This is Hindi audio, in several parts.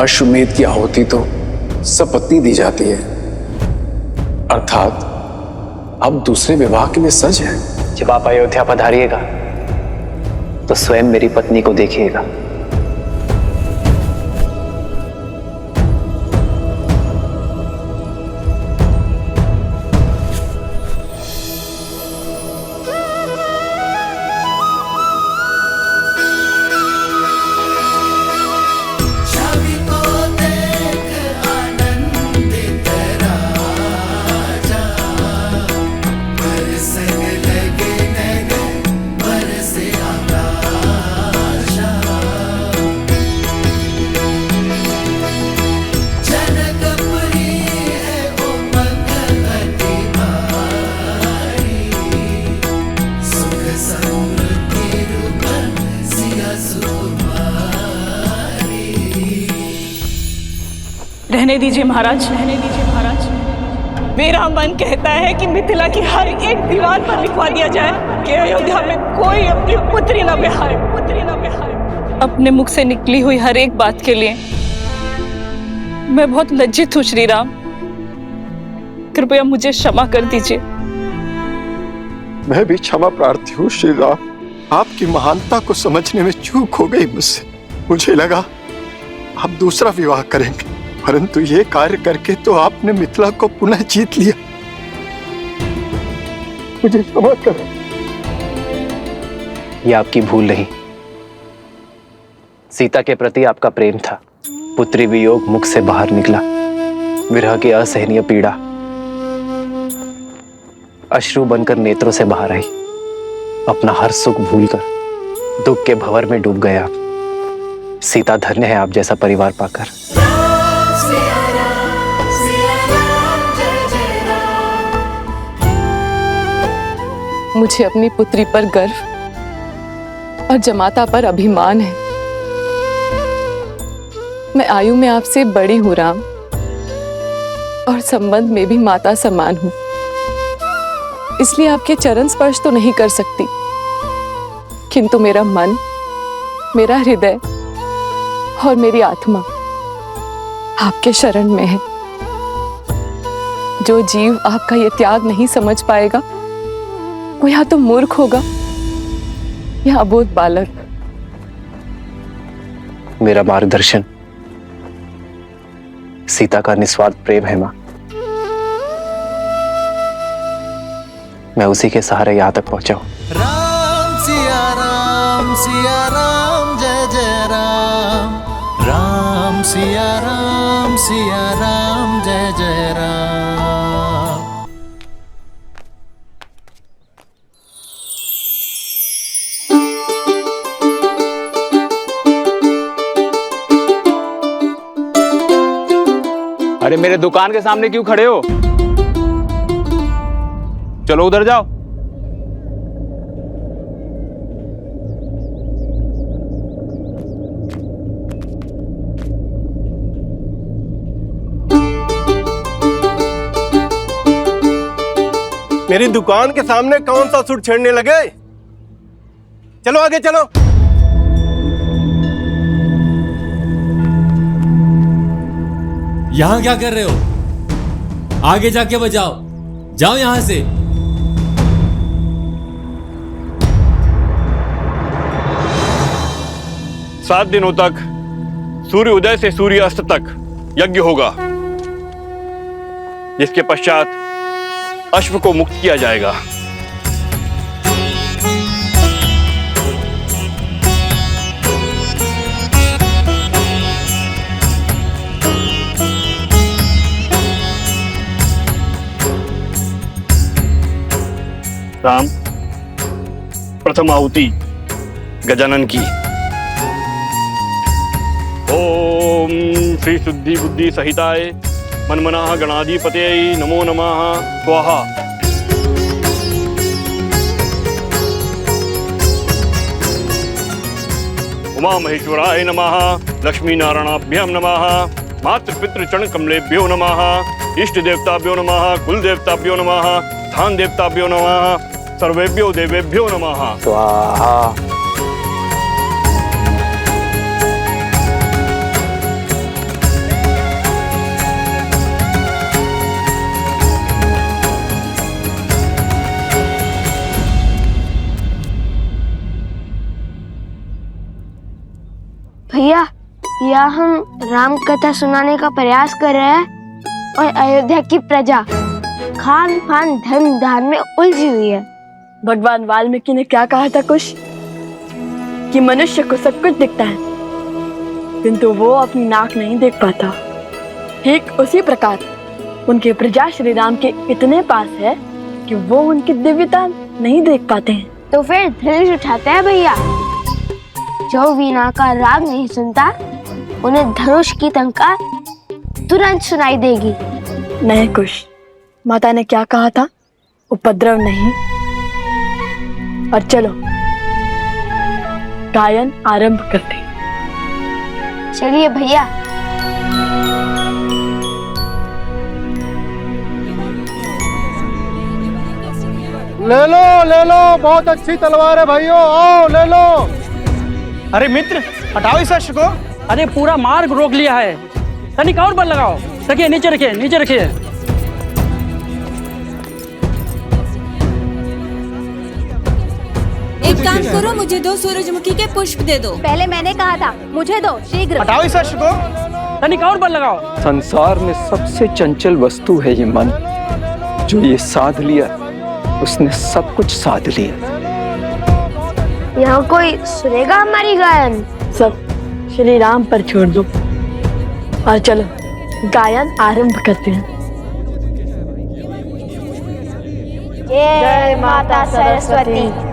अश्वमेध की आहुति तो सपत्नी दी जाती है, अर्थात अब दूसरे विवाह के लिए सज है। जब आप अयोध्या पधारिएगा तो स्वयं मेरी पत्नी को देखिएगा। रहने दीजिए महाराज, रहने दीजिए महाराज। मेरा मन कहता है कि मिथिला की हर एक दीवार पर लिखवा दिया जाए कि अयोध्या में कोई अपनी पुत्री न ब्याहे, पुत्री न ब्याहे। अपने मुख से निकली हुई हर एक बात के लिए मैं बहुत लज्जित हूँ श्री राम, कृपया मुझे क्षमा कर दीजिए। मैं भी क्षमा प्रार्थी हूँ श्री राम, आपकी महानता को समझने में चूक हो गई मुझसे। मुझे लगा आप दूसरा विवाह करेंगे, परंतु ये कार्य करके तो आपने मिथिला को पुनः जीत लिया। मुझे क्षमा करें। यह आपकी भूल नहीं, सीता के प्रति आपका प्रेम था। पुत्री वियोग मुख से बाहर निकला, विरह की असहनीय पीड़ा अश्रु बनकर नेत्रों से बाहर आई। अपना हर सुख भूलकर दुख के भंवर में डूब गए आप। सीता धन्य है आप जैसा परिवार पाकर। मुझे अपनी पुत्री पर गर्व और जमाता पर अभिमान है। मैं आयु में आपसे बड़ी हूं राम, और संबंध में भी माता समान हूं, इसलिए आपके चरण स्पर्श तो नहीं कर सकती, किंतु मेरा मन, मेरा हृदय और मेरी आत्मा आपके शरण में है। जो जीव आपका ये त्याग नहीं समझ पाएगा वो या तो मूर्ख होगा या अबोध बालक। मेरा मार्गदर्शन सीता का निस्वार्थ प्रेम है मां। मैं उसी के सहारे यहां तक पहुंचा हूं। राम सिया राम जय जय राम। राम सिया राम जय जय राम। अरे मेरे दुकान के सामने क्यों खड़े हो? चलो उधर जाओ। मेरी दुकान के सामने कौन सा सुर छेड़ने लगे? चलो आगे चलो। यहां क्या कर रहे हो? आगे जाके बजाओ, जाओ यहां से। सात दिनों तक सूर्य उदय से सूर्य अस्त तक यज्ञ होगा, जिसके पश्चात अश्व को मुक्त किया जाएगा। राम, प्रथम आहुति गजानन की। ओम श्री शुद्धि बुद्धि सहिताय मनमनाः गणाधिपतये नमो नमः। स्वाहा। उमा महेश्वराय नमः। लक्ष्मी नारायणाभ्याम नमः। मातृपितृ चरण कमलेभ्यो नमः। इष्ट देवताभ्यो नमः। कुल देवताभ्यो नमः। स्थान देवताभ्यो नमः। सर्वेभ्यो देवेभ्यो नमः। स्वाहा। भैया हम राम कथा सुनाने का प्रयास कर रहे हैं और अयोध्या की प्रजा खान पान धन धान में उलझी हुई है। भगवान वाल्मीकि ने क्या कहा था कुछ कि मनुष्य को सब कुछ दिखता है किंतु वो अपनी नाक नहीं देख पाता। ठीक उसी प्रकार उनके प्रजा श्री राम के इतने पास है कि वो उनकी दिव्यता नहीं देख पाते हैं। तो फिर धनुष उठाते हैं भैया। जो वीणा का राग नहीं सुनता उन्हें धनुष की टंकार तुरंत सुनाई देगी। नहीं कुछ माता ने क्या कहा था, उपद्रव नहीं। और चलो गायन आरंभ करते हैं। चलिए भैया। ले लो बहुत अच्छी तलवार है भाइयों, आओ ले लो। अरे मित्र हटाओ इस अश्व को। अरे पूरा मार्ग रोक लिया है, तनिक और बल लगाओ। रखिए नीचे रखिए, नीचे रखिए। एक काम करो, मुझे 2 सूरजमुखी के पुष्प दे दो। पहले मैंने कहा था, मुझे दो शीघ्र। हटाओ इस अश्व को, तनिक और बल लगाओ। संसार में सबसे चंचल वस्तु है ये मन। जो ये साध लिया उसने सब कुछ साध लिया। यहाँ कोई सुनेगा हमारी गायन? सब श्री राम पर छोड़ दो और चलो गायन आरंभ करते हैं। जय माता सरस्वती।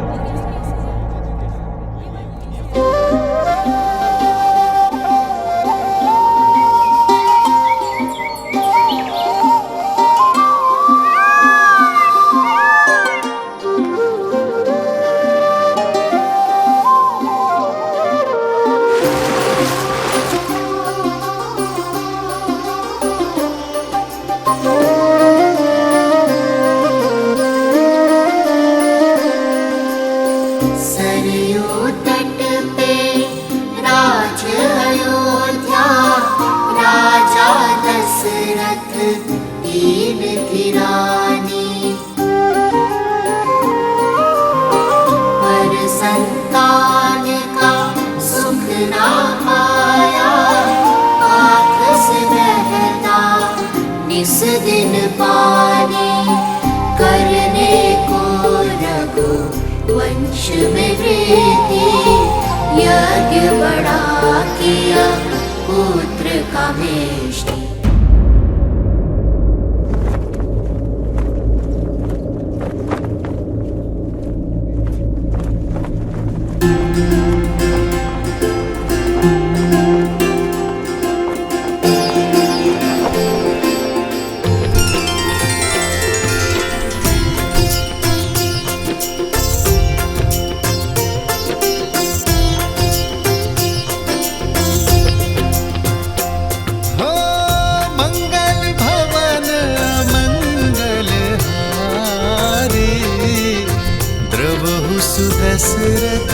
दशरथ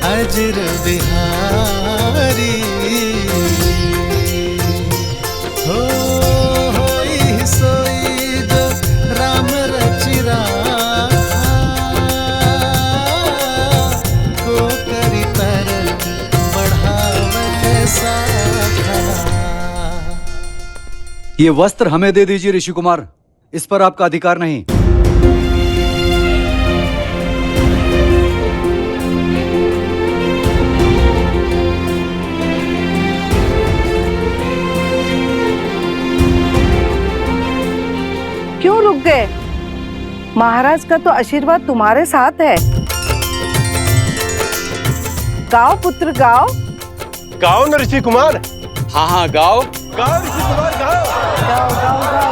अजर बिहारी होई सोई जो राम रचिरा को करी पर बढ़ावे साखा। ये वस्त्र हमें दे दीजिए ऋषि कुमार, इस पर आपका अधिकार नहीं। क्यों रुक गए? महाराज का तो आशीर्वाद तुम्हारे साथ है। गाओ पुत्र गाओ। गाओ न ऋषि कुमार। हाँ हाँ गाओ। गाओ ऋषि कुमार गाओ। गाओ गाओ गाओ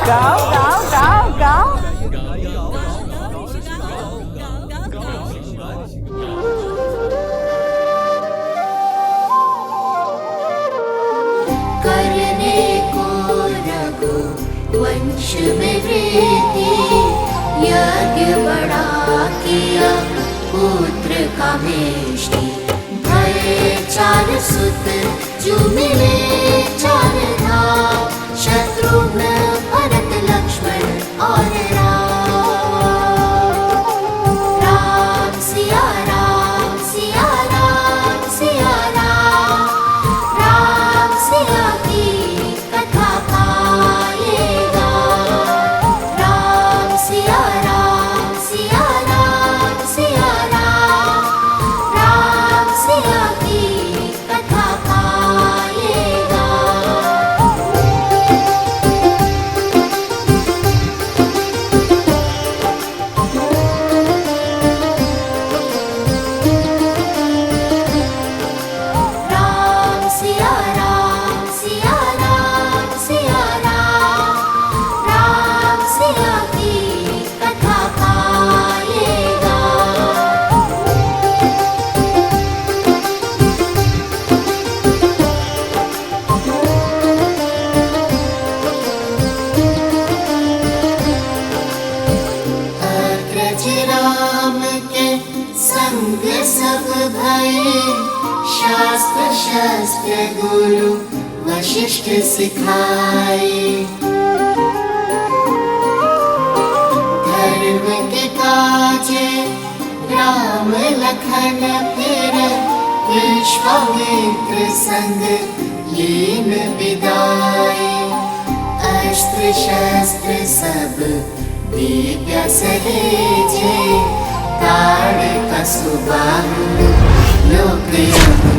गाओ गाओ गाओ गाओ। करने को रघु वंश में वृद्धि, यज्ञ बड़ा किया पुत्र कामेष्टि। भय 4 सुत जो मिले 4 धाम, शत्रुघ्न भरत लक्ष्मण और राम। राम सिया राम शास्त्र गुरु वशिष्ठ सिखाए, धर्म के काजे राम लखन फिर विश्वामित्र संग लीन विदाए। अस्त्र शस्त्र सब दिव्य सहेजे, ताड़ सुबाहु लोक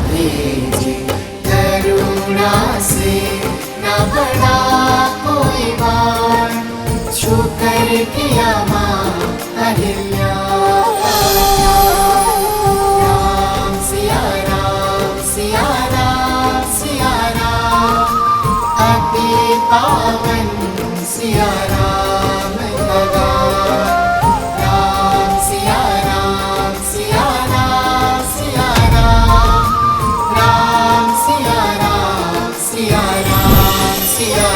भेजे। करुणा से न बड़ा कोई बार, छू कर किया माँ अहिल्या। राम सिया राम सिया राम सिया राम, अति पावन सिया राम लगा। राम सिया राम सिया राम सिया राम, राम सिया राम सिया राम सिया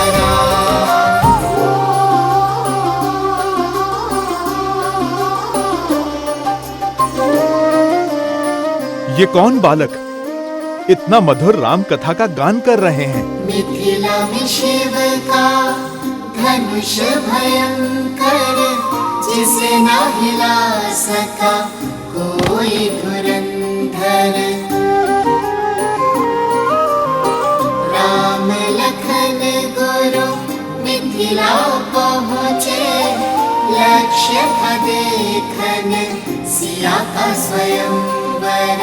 ये कौन बालक इतना मधुर राम कथा का गान कर रहे हैं? मिथिला में शिव का धनुष भयंकर, जिसे न हिला सका कोई धुरंधर। राम लखन गुरु मिथिला पहुँचे, लक्ष्य था देखन सिया का स्वयंवर।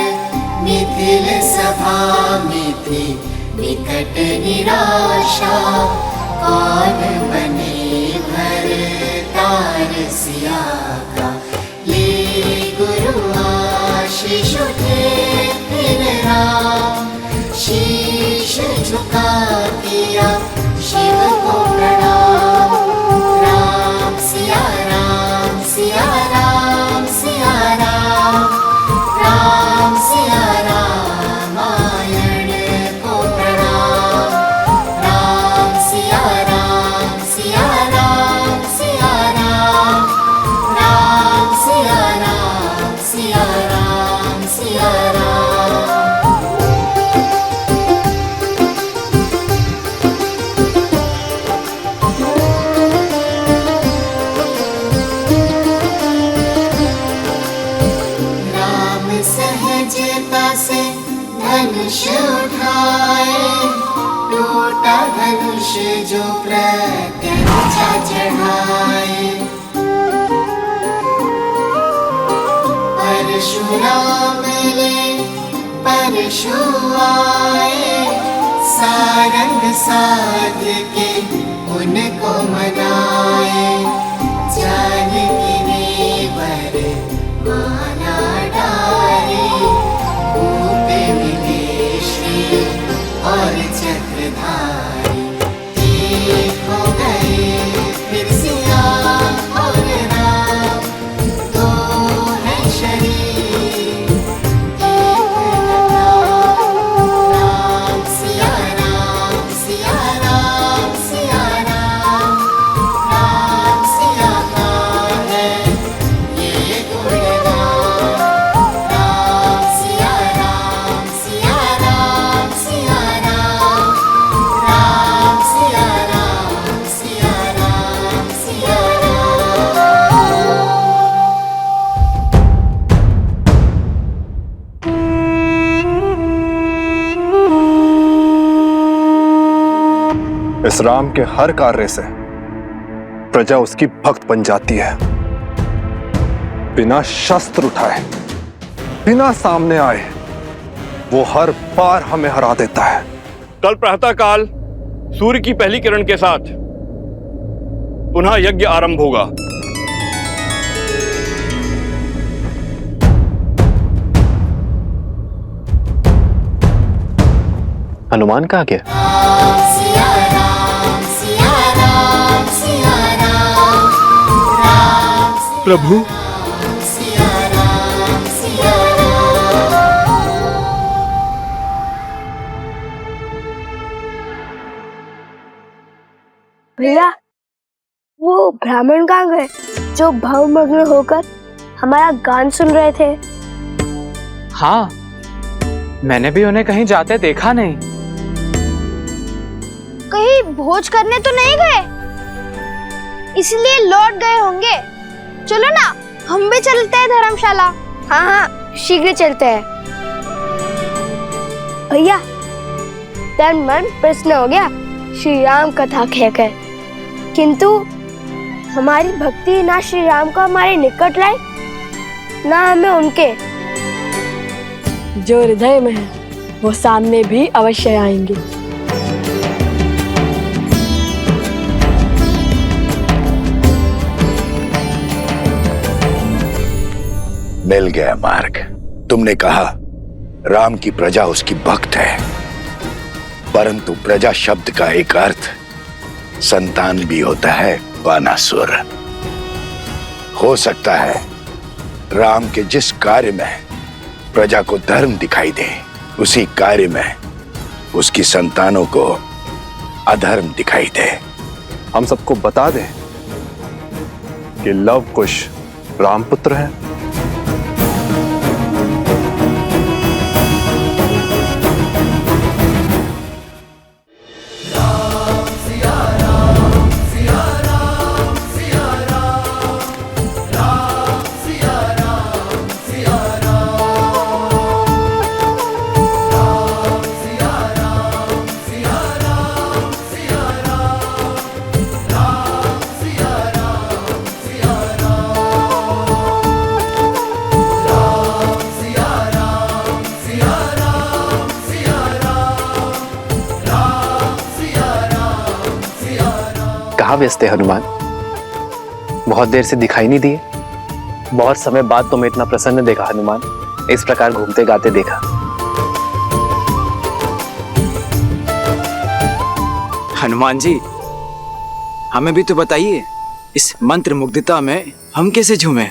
मिथिल सभा में थी विकट निराशा, कौन बने भरतार सिया का। ले गुरु आशीष उठे फिर राम, शीश झुका किया शिव को प्रणाम। राम सिया राम सिया राम सिया राम, राम सिया रामायण को प्रणाम। राम सिया राम सिया राम सिया राम, राम सिया राम सिया राम सिया राम। राम सहजता से धनुष उठाए, टूटा धनुष जो प्रत्यंचा चढ़ाए। परशुराम ले परशु आए, सारंग साध के उनको मनाए। जानकी ने वर माला डारे, भूप मिले श्री और चक्रधारी। एक हो गए फिर सिया और राम, दो है शरीर एक नाम। राम सिया राम सिया राम सिया राम, राम सिया का है ये गुणगान। राम सिया राम सिया राम सिया राम, राम सिया राम सिया राम सिया इस राम के हर कार्य से प्रजा उसकी भक्त बन जाती है। बिना शस्त्र उठाए, बिना सामने आए, वो हर बार हमें हरा देता है। कल प्रातः काल सूर्य की पहली किरण के साथ पुनः यज्ञ आरंभ होगा। हनुमान कहाँ गया? सिया राम सिया राम सिया राम, राम प्रभु सिया राम सिया राम। भैया वो ब्राह्मण कहाँ गए जो भावमग्न होकर हमारा गान सुन रहे थे? हाँ, मैंने भी उन्हें कहीं जाते देखा नहीं। कहीं भोज करने तो नहीं गए, इसलिए लौट गए होंगे। चलो ना, हम भी चलते हैं धर्मशाला। हाँ हाँ, शीघ्र चलते हैं। भैया, तन मन प्रसन्न हो गया श्री राम कथा कहकर, किंतु हमारी भक्ति ना श्री राम को हमारे निकट लाई, ना हमें उनके। जो हृदय में है वो सामने भी अवश्य आएंगे। मिल गया मार्ग। तुमने कहा राम की प्रजा उसकी भक्त है, परंतु प्रजा शब्द का एक अर्थ संतान भी होता है, बानासुर। हो सकता है राम के जिस कार्य में प्रजा को धर्म दिखाई दे, उसी कार्य में उसकी संतानों को अधर्म दिखाई दे। हम सबको बता दें कि लव कुश रामपुत्र है। कहाँ व्यस्त है हनुमान? बहुत देर से दिखाई नहीं दिए। बहुत समय बाद तुम्हें इतना प्रसन्न देखा हनुमान, इस प्रकार घूमते गाते देखा। हनुमान जी, हमें भी तो बताइए, इस मंत्र मुग्धता में हम कैसे झूमे?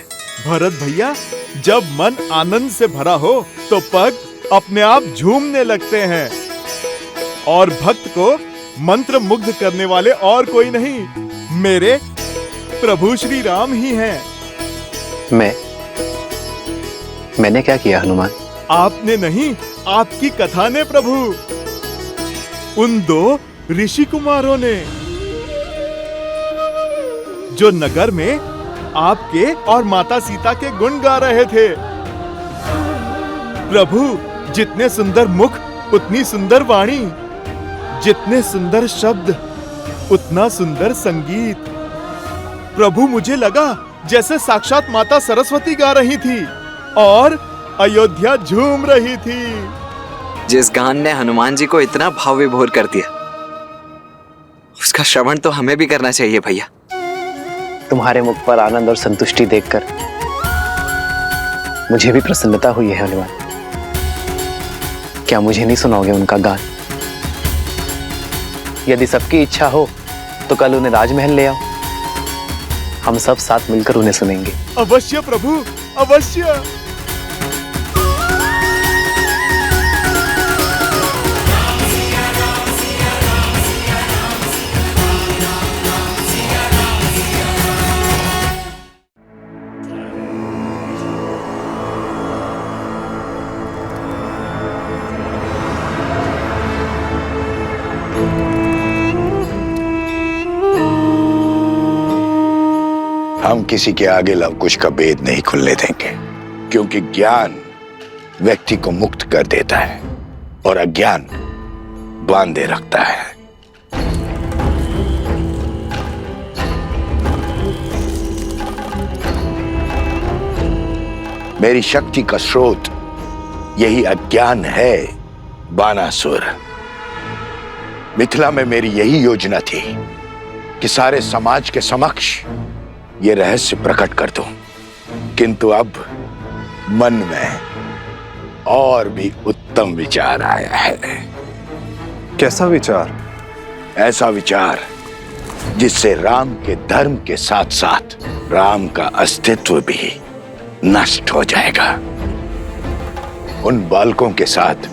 भरत भैया, जब मन आनंद से भरा हो तो पग अपने आप झूमने लगते हैं, और भक्त को मंत्र मुग्ध करने वाले और कोई नहीं, मेरे प्रभु श्री राम ही हैं। मैंने क्या किया हनुमान? आपने नहीं, आपकी कथा ने प्रभु। उन दो ऋषि कुमारों ने, जो नगर में आपके और माता सीता के गुण गा रहे थे। प्रभु, जितने सुंदर मुख उतनी सुंदर वाणी, जितने सुंदर शब्द उतना सुंदर संगीत। प्रभु, मुझे लगा जैसे साक्षात माता सरस्वती गा रही थी और अयोध्या झूम रही थी। जिस गान ने हनुमान जी को इतना भाव विभोर कर दिया, उसका श्रवण तो हमें भी करना चाहिए भैया। तुम्हारे मुख पर आनंद और संतुष्टि देखकर मुझे भी प्रसन्नता हुई है हनुमान। क्या मुझे नहीं सुनाओगे उनका गान? यदि सबकी इच्छा हो तो कल उन्हें राजमहल ले आओ, हम सब साथ मिलकर उन्हें सुनेंगे। अवश्य प्रभु, अवश्य। हम किसी के आगे लवकुश का भेद नहीं खुलने देंगे, क्योंकि ज्ञान व्यक्ति को मुक्त कर देता है और अज्ञान बांधे रखता है। मेरी शक्ति का स्रोत यही अज्ञान है, बानासुर। मिथिला में मेरी यही योजना थी कि सारे समाज के समक्ष ये रहस्य प्रकट कर दूं, किंतु अब मन में और भी उत्तम विचार आया है। कैसा विचार? ऐसा विचार जिससे राम के धर्म के साथ साथ राम का अस्तित्व भी नष्ट हो जाएगा। उन बालकों के साथ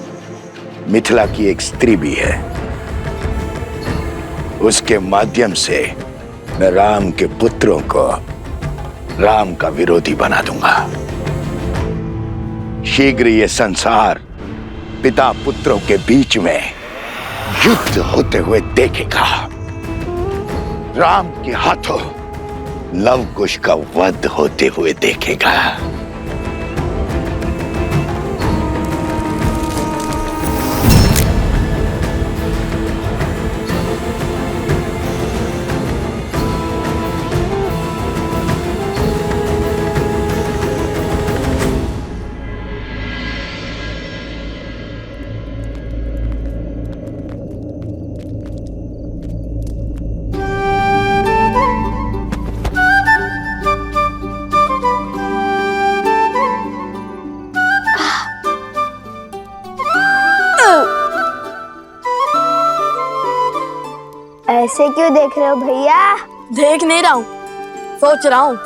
मिथिला की एक स्त्री भी है, उसके माध्यम से मैं राम के पुत्रों को राम का विरोधी बना दूंगा। शीघ्र ये संसार पिता पुत्रों के बीच में युद्ध होते हुए देखेगा। राम के हाथों लव कुश का वध होते हुए देखेगा। ऐसे क्यों देख रहे हो भैया? देख नहीं रहा हूँ, सोच रहा हूँ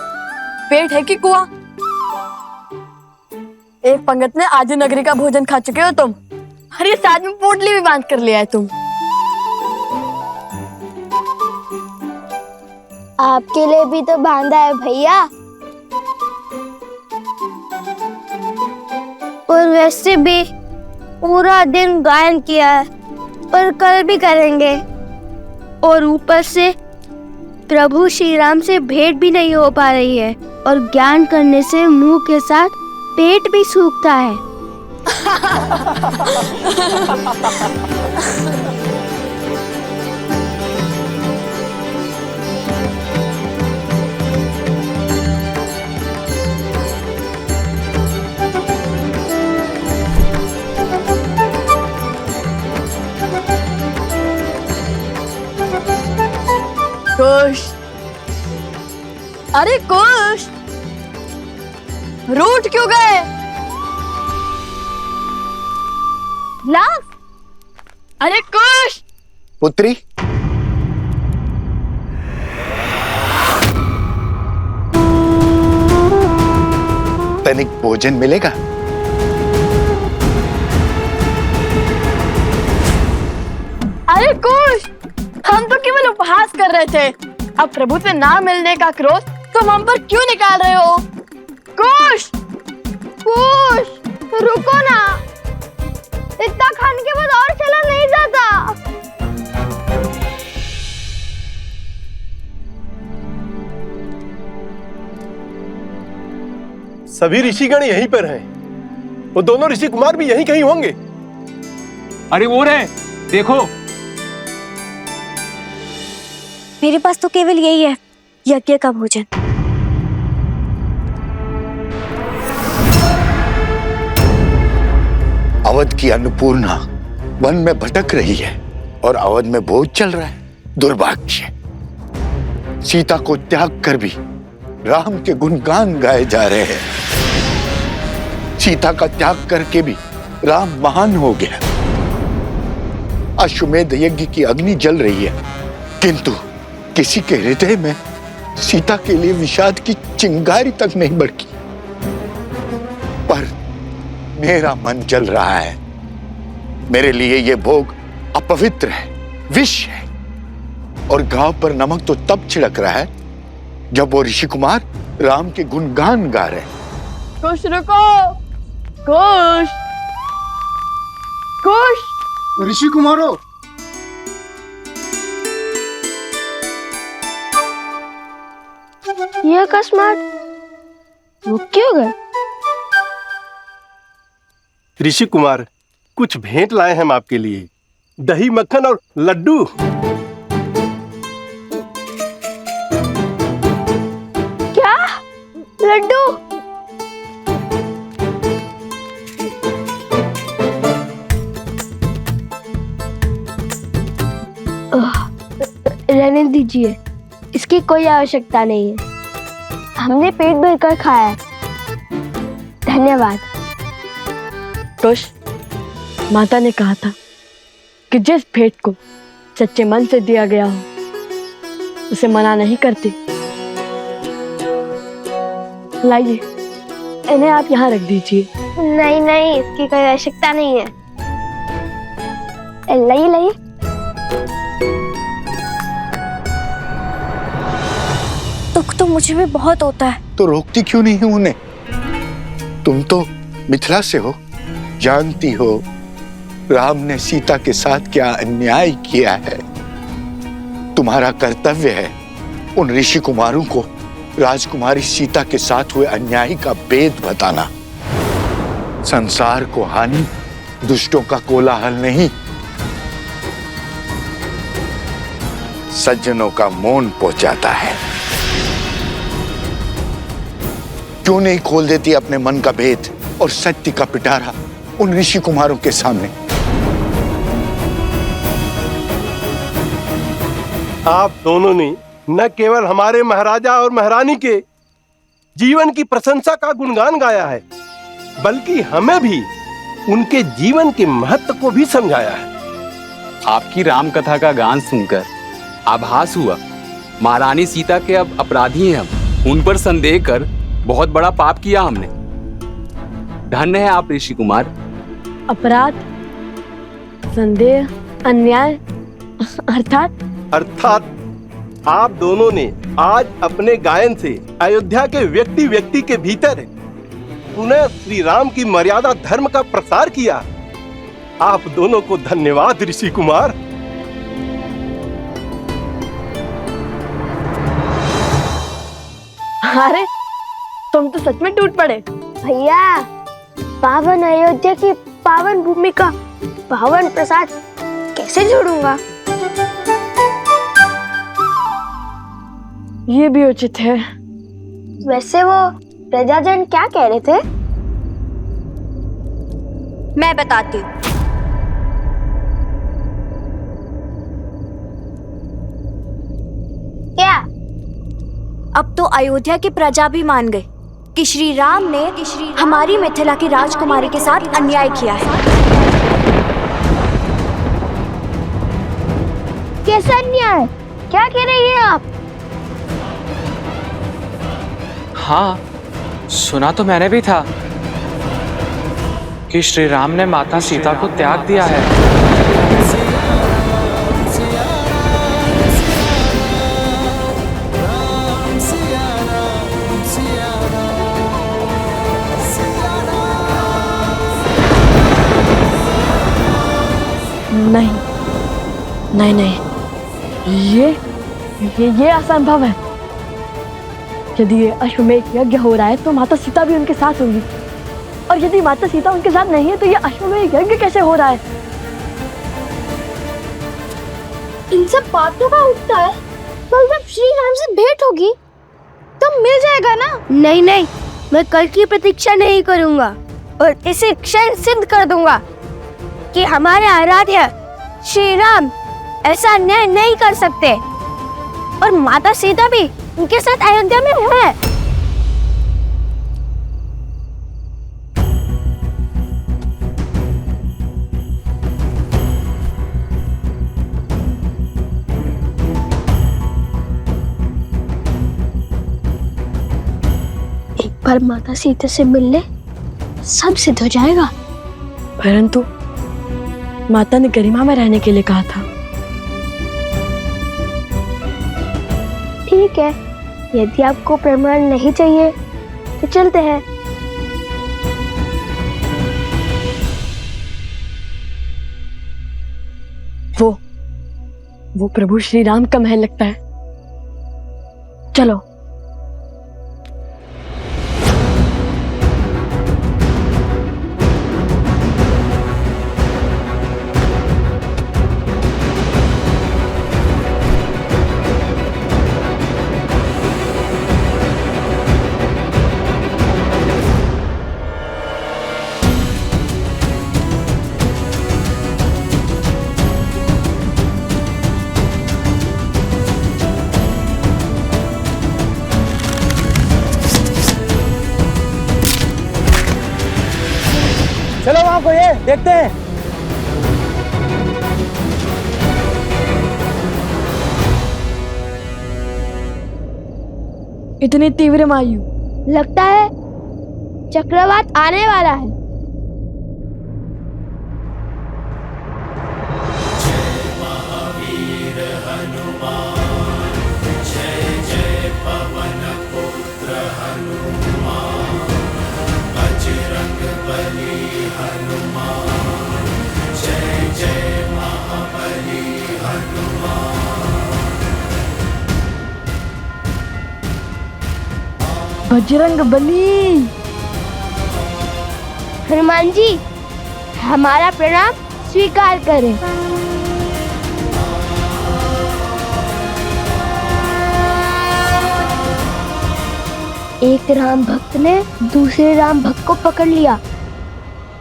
पेट है कि कुआं। एक पंगत में आधी नगरी का भोजन खा चुके हो तुम, और ये साथ में पोटली भी बांध कर लिया है तुम। आपके लिए भी तो बांधा है भैया। और वैसे भी पूरा दिन गायन किया है और कल भी करेंगे, और ऊपर से प्रभु श्री राम से भेंट भी नहीं हो पा रही है, और ज्ञान करने से मुंह के साथ पेट भी सूखता है। कुश, अरे कुश, रूठ क्यों गए? लाभ, अरे कुश। पुत्री, तनिक भोजन मिलेगा? अरे कुश, हम तो केवल उपहास कर रहे थे। अब प्रभु से ना मिलने का क्रोध तुम हम पर क्यों निकाल रहे हो? कुश, कुश, रुको ना, इतना खाने के बाद और चला नहीं जाता। सभी ऋषिगण यहीं पर हैं। वो दोनों ऋषि कुमार भी यहीं कहीं होंगे। अरे वो रहे, देखो। मेरे पास तो केवल यही है, यज्ञ का भोजन। अवध की अन्नपूर्णा वन में भटक रही है और अवध में भोज चल रहा है। दुर्भाग्य, सीता को त्याग कर भी राम के गुणगान गाए जा रहे हैं। सीता का त्याग करके भी राम महान हो गया। अश्वमेध यज्ञ की अग्नि जल रही है, किंतु किसी के हृदय में सीता के लिए विषाद की चिंगारी तक नहीं भड़की। पर मेरा मन जल रहा है। मेरे लिए ये भोग अपवित्र है, विष है, और गांव पर नमक तो तब छिड़क रहा है जब वो ऋषि कुमार राम के गुणगान गा रहे हैं। कुश रुको, कुश, कुश। ऋषि कुमारों, ये अकस्मात रुक क्यों गए? ऋषि कुमार, कुछ भेंट लाए हम आपके लिए, दही मक्खन और लड्डू। क्या? लड्डू? रहने दीजिए, इसकी कोई आवश्यकता नहीं है। हमने पेट भरकर खाया है। धन्यवाद। कुश, माता ने कहा था कि जिस भेंट को सच्चे मन से दिया गया हो उसे मना नहीं करती। लाइए, इन्हें आप यहाँ रख दीजिए। नहीं नहीं, इसकी कोई आवश्यकता नहीं है। लाइए लाइए। दुख तो मुझे भी बहुत होता है। तो रोकती क्यों नहीं उन्हें? तुम तो मिथिला से हो, जानती हो राम ने सीता के साथ क्या अन्याय किया है। तुम्हारा कर्तव्य है उन ऋषि कुमारों को राजकुमारी सीता के साथ हुए अन्याय का भेद बताना। संसार को हानि दुष्टों का कोलाहल नहीं, सज्जनों का मौन पहुंचाता है। क्यों नहीं खोल देती अपने मन का भेद और सत्य का पिटारा उन ऋषि कुमारों के सामने? आप दोनों ने न केवल हमारे महाराजा और महारानी के जीवन की प्रशंसा का गुणगान गाया है, बल्कि हमें भी उनके जीवन के महत्व को भी समझाया है। आपकी राम कथा का गान सुनकर आभास हुआ महारानी सीता के अब अपराधी हैं हम। उन पर संदेह कर बहुत बड़ा पाप किया हमने। धन्य है आप ऋषि कुमार। अपराध, संदेह, अन्याय अर्थात आप दोनों ने आज अपने गायन से अयोध्या के व्यक्ति व्यक्ति के भीतर पुनः श्री राम की मर्यादा धर्म का प्रसार किया। आप दोनों को धन्यवाद ऋषि कुमार। अरे तुम तो सच में टूट पड़े। भैया, पावन अयोध्या की पावन भूमि का पावन प्रसाद कैसे जोड़ूंगा? ये भी उचित है। वैसे वो प्रजाजन क्या कह रहे थे? मैं बताती हूँ। क्या? अब तो अयोध्या की प्रजा भी मान गई कि श्री राम ने हमारी मिथिला की राजकुमारी के साथ अन्याय किया है। कैसा अन्याय? क्या कह रही हैं आप? हाँ, सुना तो मैंने भी था कि श्री राम ने माता सीता को त्याग दिया है। नहीं नहीं नहीं, ये असंभव है। यदि ये अश्वमेध यज्ञ हो रहा है तो माता सीता भी उनके साथ होंगी, और यदि माता सीता उनके साथ नहीं है तो ये अश्वमेध यज्ञ कैसे हो रहा है? इन सब बातों का उठता है। कल जब श्री राम से भेंट होगी तो मिल जाएगा ना? नहीं नहीं, मैं कल की प्रतीक्षा नहीं करूंगा और इसे क्षण सिद्ध कर दूंगा कि हमारे आराध्य श्री राम ऐसा अन्याय नहीं कर सकते, और माता सीता भी उनके साथ अयोध्या में है। एक बार माता सीता से मिलने सब सिद्ध हो जाएगा। परंतु माता ने गरिमा में रहने के लिए कहा था। ठीक है, यदि आपको प्रमाण नहीं चाहिए तो चलते हैं। वो प्रभु श्री राम का महल लगता है। चलो। चलो वहां को ये देखते हैं। इतनी तीव्र वायु, लगता है चक्रवात आने वाला है। जय बजरंग बली। हनुमान जी, हमारा प्रणाम स्वीकार करें। एक राम भक्त ने दूसरे राम भक्त को पकड़ लिया,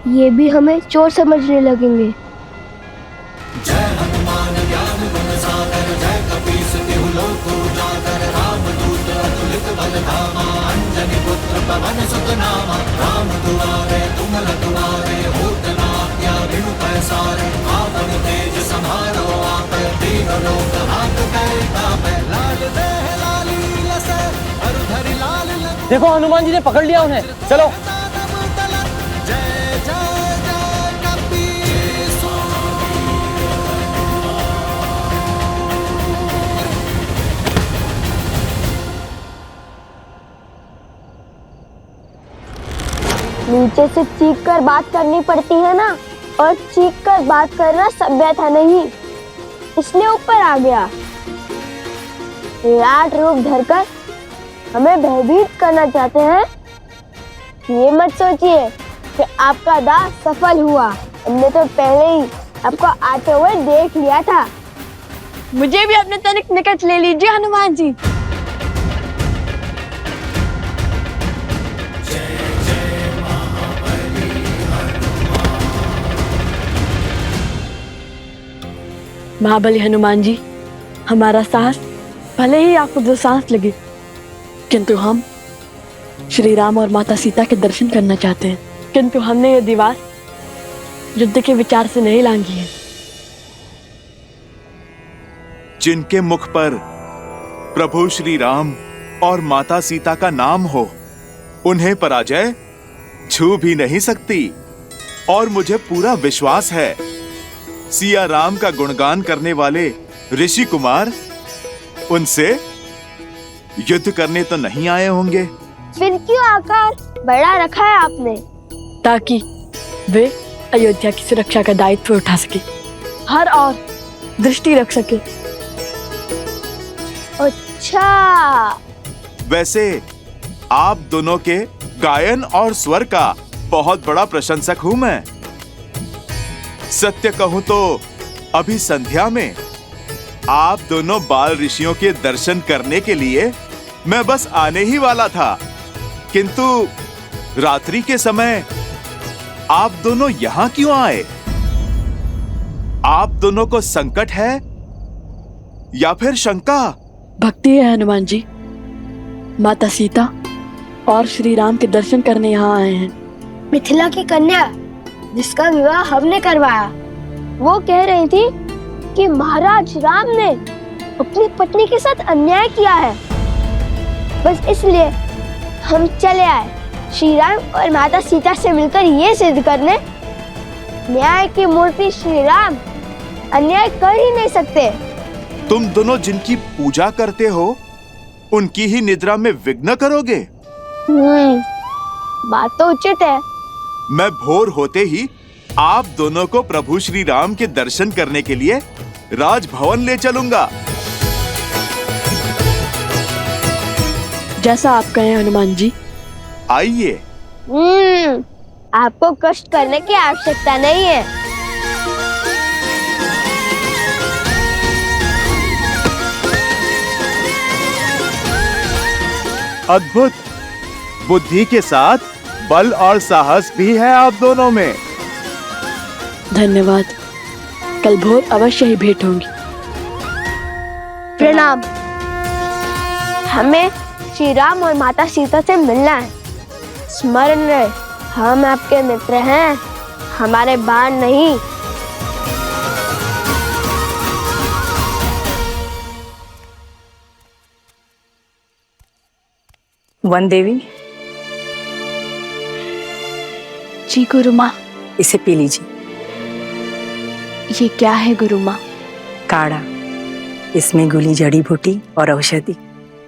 ये भी हमें चोर समझने लगेंगे। देखो हनुमान जी ने पकड़ लिया उन्हें, चलो। नीचे से चीख कर बात करनी पड़ती है ना, और चीख कर बात करना सभ्यता नहीं, इसलिए ऊपर आ गया। विराट रूप धरकर हमें भयभीत करना चाहते हैं। ये मत सोचिए कि आपका दाह सफल हुआ, हमने तो पहले ही आपको आते हुए देख लिया था। मुझे भी अपने तनिक निकट ले लीजिए हनुमान जी। महाबली हनुमान जी, हमारा साहस भले ही आपको दो सांस लगे, किंतु हम श्री राम और माता सीता के दर्शन करना चाहते हैं। किंतु हमने ये दीवार युद्ध के विचार से नहीं लांघी है। जिनके मुख पर प्रभु श्री राम और माता सीता का नाम हो, उन्हें पराजय छू भी नहीं सकती। और मुझे पूरा विश्वास है, सिया राम का गुणगान करने वाले ऋषि कुमार उनसे युद्ध करने तो नहीं आए होंगे। फिर क्यों आकार बड़ा रखा है आपने? ताकि वे अयोध्या की सुरक्षा का दायित्व उठा सके, हर और दृष्टि रख सके। अच्छा, वैसे आप दोनों के गायन और स्वर का बहुत बड़ा प्रशंसक हूं मैं। सत्य कहूं तो अभी संध्या में आप दोनों बाल ऋषियों के दर्शन करने के लिए मैं बस आने ही वाला था, किंतु रात्रि के समय आप दोनों यहां क्यों आए? आप दोनों को संकट है या फिर शंका? भक्ति है हनुमान जी। माता सीता और श्री राम के दर्शन करने यहाँ आए हैं। मिथिला की कन्या जिसका विवाह हमने करवाया, वो कह रही थी कि महाराज राम ने अपनी पत्नी के साथ अन्याय किया है। बस इसलिए हम चले आए श्री राम और माता सीता से मिलकर ये सिद्ध करने, न्याय की मूर्ति श्री राम अन्याय कर ही नहीं सकते। तुम दोनों जिनकी पूजा करते हो, उनकी ही निद्रा में विघ्न करोगे? बात तो उचित है। मैं भोर होते ही आप दोनों को प्रभु श्री राम के दर्शन करने के लिए राजभवन ले चलूंगा। जैसा आप कहें हनुमान जी। आइए। आपको कष्ट करने की आवश्यकता नहीं है। अद्भुत, बुद्धि के साथ बल और साहस भी है आप दोनों में। धन्यवाद, कल भोर अवश्य ही भेंट होंगी। प्रणाम। हमें श्री राम और माता सीता से मिलना है। स्मरण रहे, हम आपके मित्र हैं, हमारे बाण नहीं। वन देवी। जी गुरु माँ। इसे पी लीजिए। ये क्या है गुरु माँ? काढ़ा। इसमें घुली जड़ी बूटी और औषधि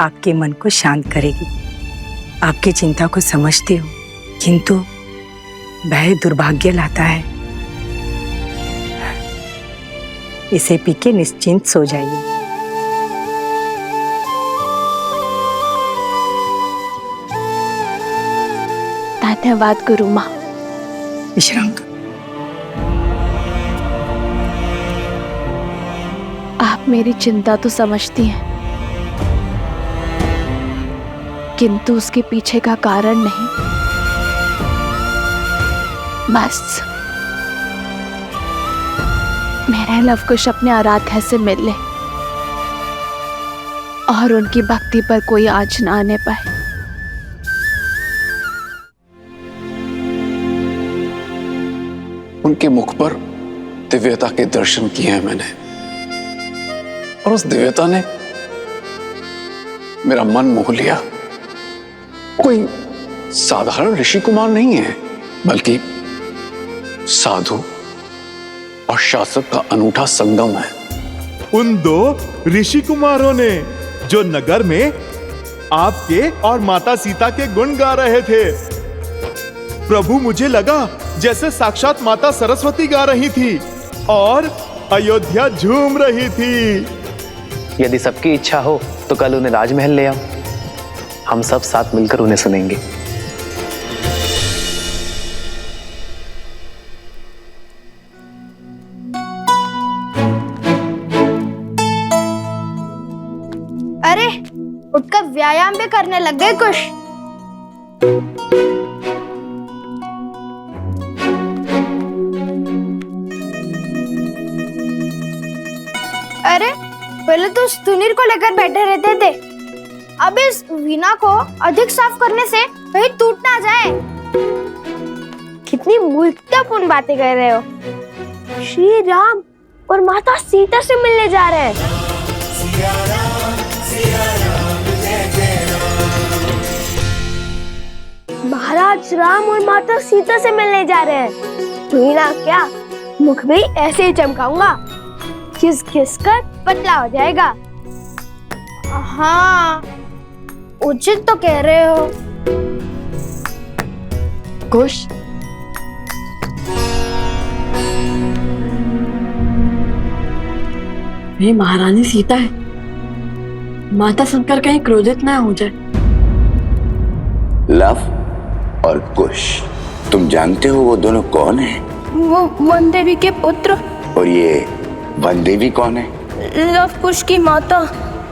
आपके मन को शांत करेगी। आपकी चिंता को समझती हूँ, किंतु भय दुर्भाग्य लाता है। इसे पी के निश्चिंत सो जाइए। धन्यवाद गुरु माँ। विश्राम कर। आप मेरी चिंता तो समझती हैं, किंतु उसके पीछे का कारण नहीं। बस मेरा लवकुश अपने आराध्या से मिल ले और उनकी भक्ति पर कोई आँच ना आने पाए। उनके मुख पर दिव्यता के दर्शन किए हैं मैंने, और उस दिव्यता ने मेरा मन मोह लिया। कोई साधारण ऋषि कुमार नहीं है, बल्कि साधु और शासक का अनूठा संगम है। उन दो ऋषि कुमारों ने जो नगर में आपके और माता सीता के गुण गा रहे थे, प्रभु मुझे लगा जैसे साक्षात माता सरस्वती गा रही थी और अयोध्या झूम रही थी। यदि सबकी इच्छा हो तो कल उन्हें राजमहल ले आओ, हम सब साथ मिलकर उन्हें सुनेंगे। अरे उठकर व्यायाम भी करने लग गए कुछ। अरे पहले तो सुनील को लेकर बैठे रहते थे, अब इस वीणा को अधिक साफ करने से कहीं टूट ना जाए। कितनी मूर्खतापूर्ण बातें कर रहे हो। श्री राम और माता सीता से मिलने जा रहे हैं। महाराज राम और माता सीता से मिलने जा रहे हैं। वीणा क्या, मुख भी ऐसे ही चमकाऊंगा, घिस घिस कर पतला हो जाएगा। हाँ, उचित तो कह रहे हो। कुश, ये महारानी सीता है, माता सुनकर कहीं क्रोधित ना हो जाए। लव और कुश, तुम जानते हो वो दोनों कौन हैं? वो वन देवी के पुत्र। और ये वन देवी कौन है? लव कुश की माता।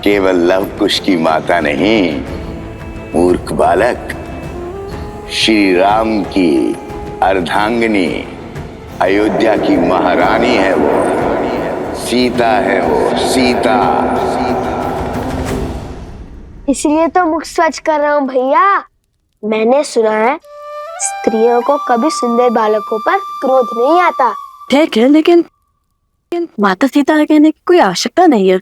केवल लव कुश की माता नहीं, मूर्ख बालक, श्री राम की अर्धांगिनी, अयोध्या की महारानी है वो, सीता है वो, सीता। इसलिए तो मुख स्वच्छ कर रहा हूँ भैया। मैंने सुना है स्त्रियों को कभी सुंदर बालकों पर क्रोध नहीं आता। ठीक है, लेकिन माता सीता कहने की कोई आवश्यकता नहीं है।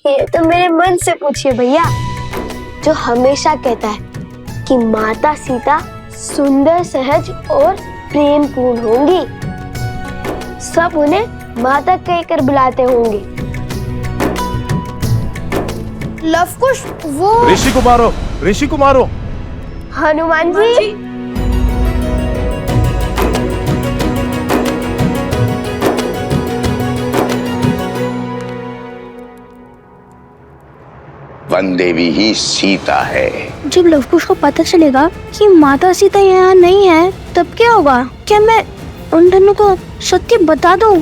ये तो मेरे मन से पूछिए भैया, जो हमेशा कहता है कि माता सीता सुंदर, सहज और प्रेम पूर्ण होंगी। सब उन्हें माता कहकर बुलाते होंगे। लवकुश वो ऋषि कुमारों, हनुमान जी। वन देवी ही सीता है। जब लवकुश को पता चलेगा कि माता सीता यहाँ नहीं है, तब क्या होगा? क्या मैं उन दोनों को सत्य बता दूं?